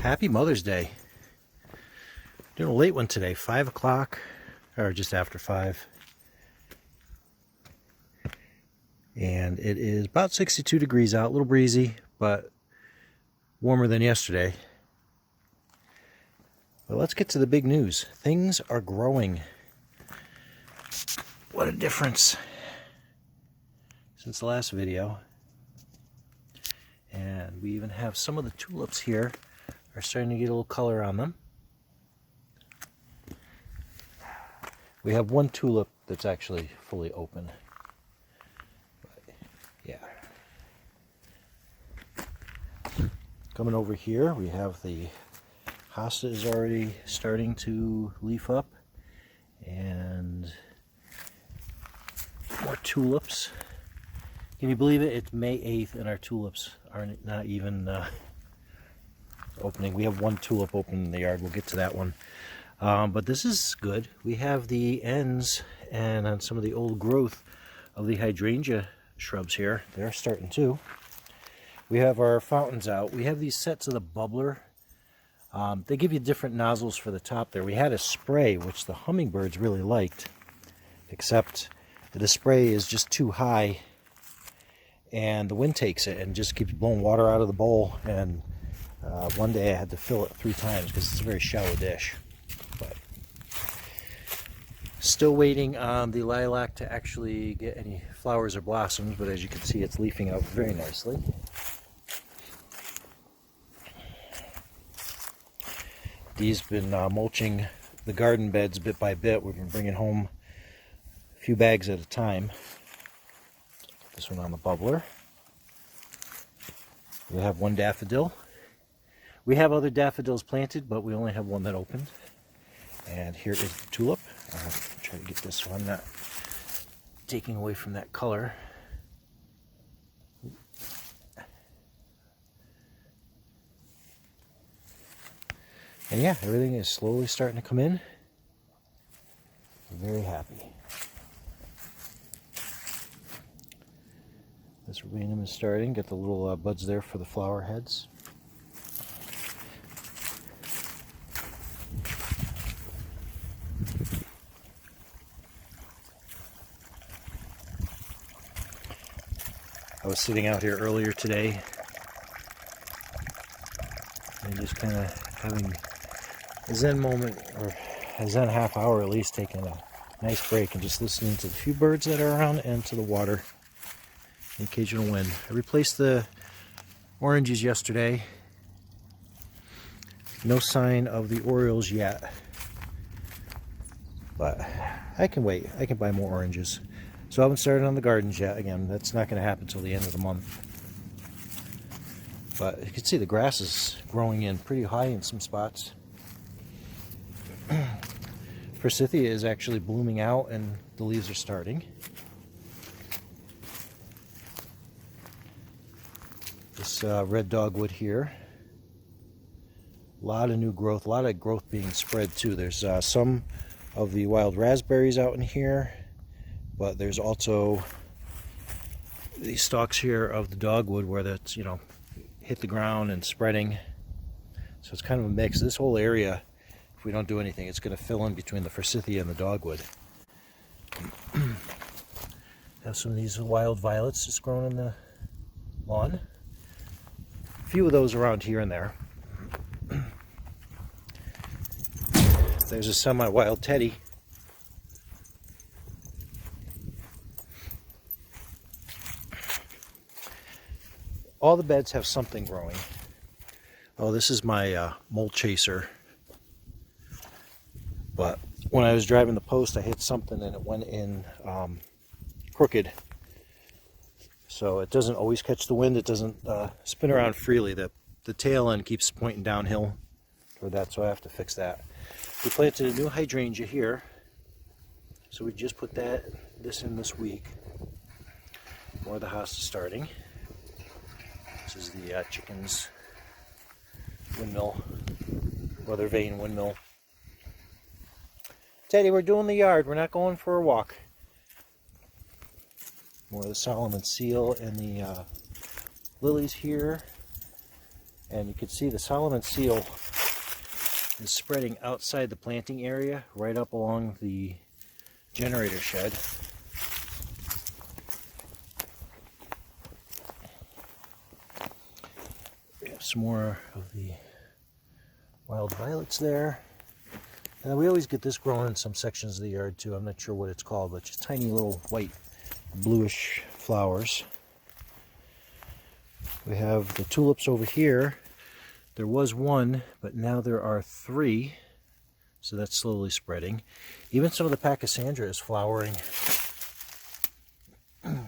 Happy Mother's Day. Doing a late one today, 5 o'clock, or just after 5. And it is about 62 degrees out, a little breezy, but warmer than yesterday. But let's get to the big news. Things are growing. What a difference since the last video. And we even have some of the tulips here are starting to get a little color on them. We have one tulip that's actually fully open. But, yeah. Coming over here, we have the hosta is already starting to leaf up, and more tulips. Can you believe it? It's May 8th and our tulips are not even opening. We have one tulip open in the yard. We'll get to that one. But this is good. We have the ends and on some of the old growth of the hydrangea shrubs here. They're starting too. We have our fountains out. We have these sets of the bubbler. They give you different nozzles for the top there. We had a spray, which the hummingbirds really liked, except the spray is just too high and the wind takes it and just keeps blowing water out of the bowl. And one day I had to fill it 3 times because it's a very shallow dish. But still waiting on the lilac to actually get any flowers or blossoms, but as you can see, it's leafing out very nicely. Dee's been mulching the garden beds bit by bit. We've been bringing home a few bags at a time. This one on the bubbler. We have one daffodil. We have other daffodils planted, but we only have one that opened. And here is the tulip. I'll try to get this so I'm not taking away from that color. And yeah, everything is slowly starting to come in. I'm very happy. This rubinum is starting. Get the little buds there for the flower heads. I was sitting out here earlier today and just kind of having a Zen moment, or a Zen half hour at least, taking a nice break and just listening to the few birds that are around and to the water, the occasional wind. I replaced the oranges yesterday. No sign of the orioles yet, but I can wait. I can buy more oranges. So I haven't started on the gardens yet. Again, that's not going to happen until the end of the month. But you can see the grass is growing in pretty high in some spots. Forsythia is actually blooming out and the leaves are starting. This red dogwood here. A lot of new growth, a lot of growth being spread too. There's some of the wild raspberries out in here, but there's also these stalks here of the dogwood where that's, you know, hit the ground and spreading. So it's kind of a mix. This whole area, if we don't do anything, it's going to fill in between the forsythia and the dogwood. Have some of these wild violets just growing in the lawn. A few of those around here and there. There's a semi-wild teddy. All the beds have something growing. Oh, this is my mole chaser. But when I was driving the post, I hit something and it went in crooked. So it doesn't always catch the wind. It doesn't spin around freely. The tail end keeps pointing downhill toward that, so I have to fix that. We planted a new hydrangea here. So we just put this in this week. More of the house is starting. This is the chickens' windmill, weather vane windmill. Teddy, we're doing the yard. We're not going for a walk. More of the Solomon seal and the lilies here. And you can see the Solomon seal is spreading outside the planting area, right up along the generator shed. We have some more of the wild violets there. And we always get this growing in some sections of the yard too. I'm not sure what it's called, but just tiny little white, bluish flowers. We have the tulips over here. There was one, but now there are 3. So that's slowly spreading. Even some of the Pachysandra is flowering. And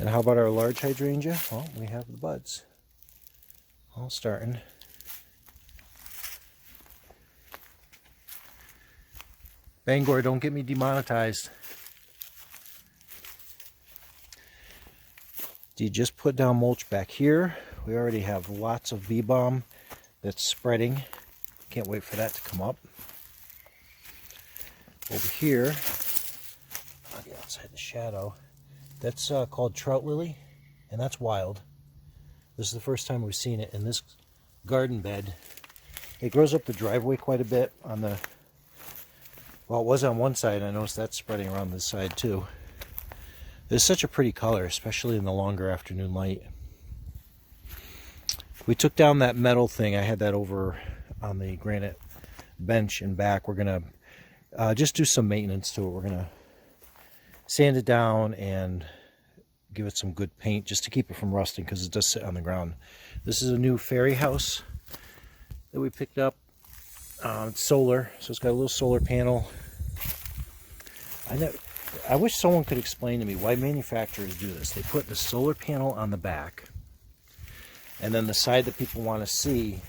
how about our large hydrangea? Well, we have the buds all starting. Bangor, don't get me demonetized. Do you just put down mulch back here? We already have lots of bee balm that's spreading. Can't wait for that to come up. Over here, I'll get outside the shadow. That's called Trout Lily, and that's wild. This is the first time we've seen it in this garden bed. It grows up the driveway quite a bit on the, well, it was on one side. I noticed that's spreading around this side too. It's such a pretty color, especially in the longer afternoon light. We took down that metal thing. I had that over on the granite bench and back. We're going to just do some maintenance to it. We're going to sand it down and give it some good paint just to keep it from rusting because it does sit on the ground. This is a new fairy house that we picked up. It's solar, so it's got a little solar panel. I wish someone could explain to me why manufacturers do this. They put the solar panel on the back, and then the side that people want to see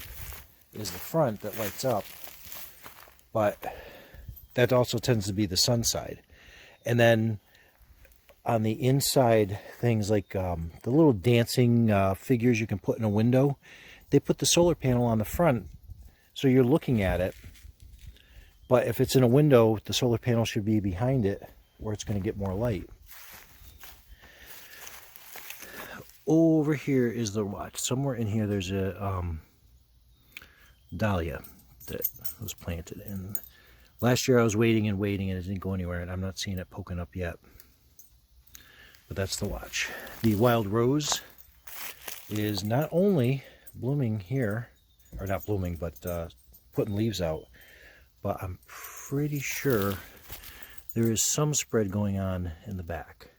is the front that lights up, but that also tends to be the sun side. And then on the inside, things like the little dancing figures you can put in a window, they put the solar panel on the front, so you're looking at it. But if it's in a window, the solar panel should be behind it, where it's going to get more light. Over here is the watch. Somewhere in here there's a dahlia that was planted. And last year I was waiting and waiting and it didn't go anywhere, and I'm not seeing it poking up yet. But that's the watch. The wild rose is not only blooming here, or not blooming, but putting leaves out, but I'm pretty sure there is some spread going on in the back.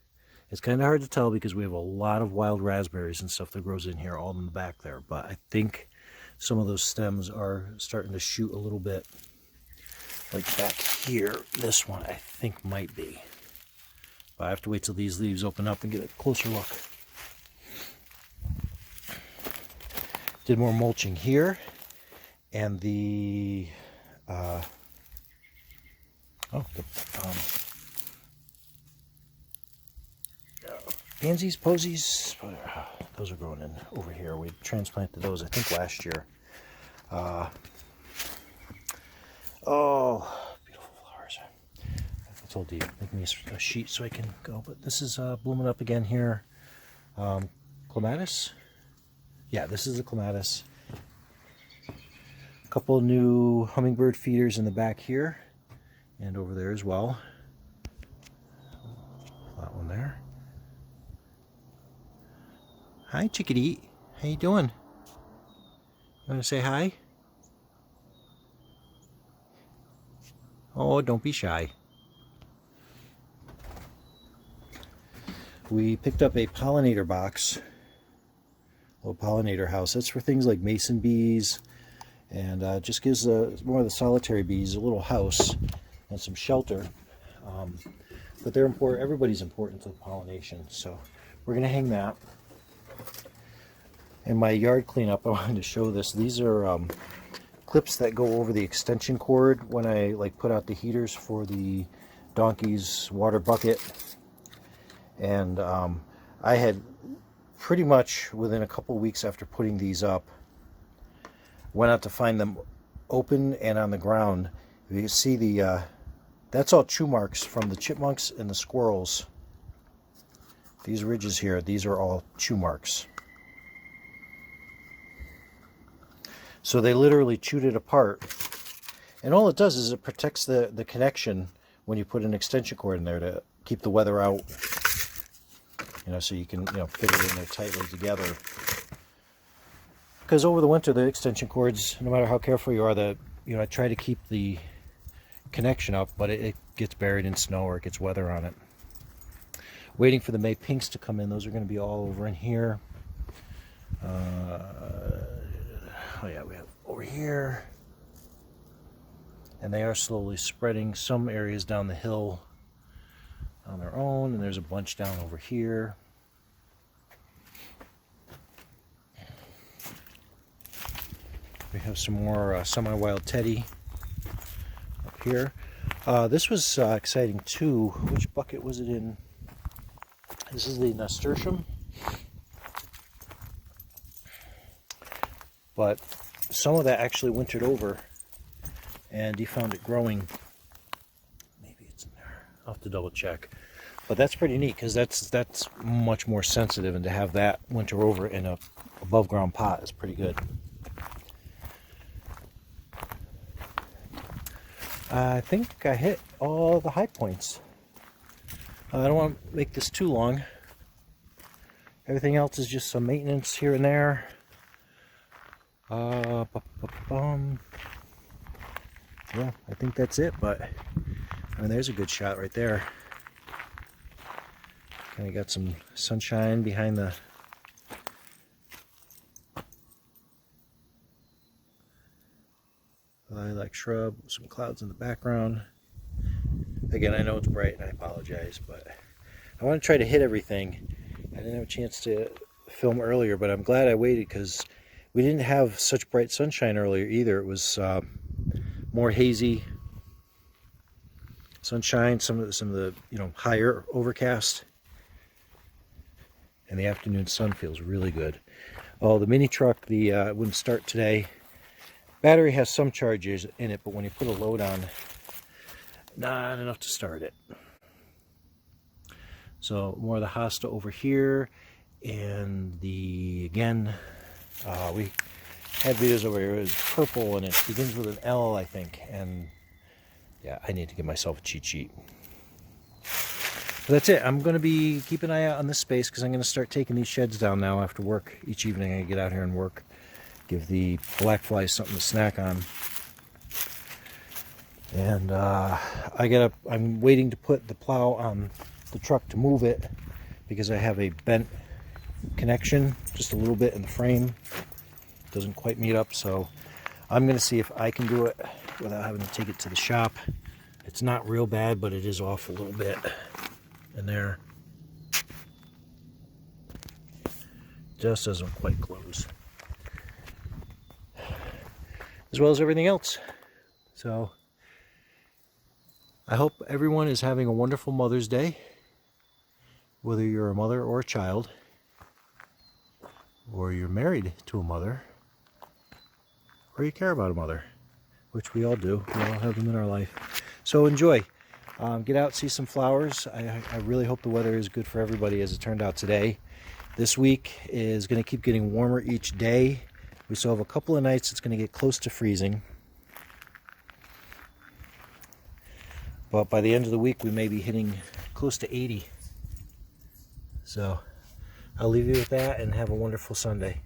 It's kind of hard to tell because we have a lot of wild raspberries and stuff that grows in here, all in the back there. But I think some of those stems are starting to shoot a little bit. Like back here, this one I think might be. But I have to wait till these leaves open up and get a closer look. Did more mulching here. And the pansies, posies, those are growing in over here. We transplanted those, I think, last year. Oh, beautiful flowers. I told you, make me a sheet so I can go. But this is blooming up again here. Clematis? Yeah, this is the clematis. A couple new hummingbird feeders in the back here. And over there as well. That one there. Hi, chickadee. How you doing? You want to say hi? Oh, don't be shy. We picked up a pollinator box. A little pollinator house. That's for things like mason bees. And just gives more of the solitary bees a little house and some shelter. But they're important. Everybody's important to pollination. So we're going to hang that. In my yard cleanup, I wanted to show this. These are clips that go over the extension cord when I put out the heaters for the donkey's water bucket. And I had pretty much within a couple weeks after putting these up, went out to find them open and on the ground. You see the that's all chew marks from the chipmunks and the squirrels These ridges here, these are all chew marks. So they literally chewed it apart. And all it does is it protects the connection when you put an extension cord in there to keep the weather out. So you can, fit it in there tightly together. Because over the winter, the extension cords, no matter how careful you are, I try to keep the connection up, but it gets buried in snow or it gets weather on it. Waiting for the May pinks to come in. Those are going to be all over in here. Oh yeah, we have over here. And they are slowly spreading some areas down the hill on their own, and there's a bunch down over here. We have some more semi-wild teddy up here. This was exciting too. Which bucket was it in? This is the nasturtium. But some of that actually wintered over, and he found it growing. Maybe it's in there. I'll have to double check. But that's pretty neat, because that's much more sensitive, and to have that winter over in a above ground pot is pretty good. I think I hit all the high points. I don't want to make this too long. Everything else is just some maintenance here and there. Yeah, I think that's it, but I mean, there's a good shot right there. Kind of got some sunshine behind the lilac shrub, some clouds in the background. Again, I know it's bright and I apologize, but I want to try to hit everything. I didn't have a chance to film earlier, but I'm glad I waited, because we didn't have such bright sunshine earlier either. It was more hazy sunshine, some of the higher overcast, and the afternoon sun feels really good. Oh, the mini truck, wouldn't start today. Battery has some charges in it, but when you put a load on, not enough to start it. So more of the hosta over here, and again, we had videos over here. It was purple, and it begins with an L, I think. And yeah, I need to give myself a cheat sheet. But that's it. I'm going to be keeping an eye out on this space, because I'm going to start taking these sheds down now after work. Each evening I get out here and work. Give the black flies something to snack on. And I'm waiting to put the plow on the truck to move it, because I have a bent connection just a little bit in the frame. Doesn't quite meet up, so I'm going to see if I can do it without having to take it to the shop. It's not real bad, but it is off a little bit in there. Just doesn't quite close, as well as everything else. So I hope everyone is having a wonderful Mother's Day, whether you're a mother or a child, or you're married to a mother, or you care about a mother, which we all do. We all have them in our life. So enjoy. Get out, see some flowers. I really hope the weather is good for everybody, as it turned out today. This week is going to keep getting warmer each day. We still have a couple of nights it's going to get close to freezing. But by the end of the week, we may be hitting close to 80. So I'll leave you with that, and have a wonderful Sunday.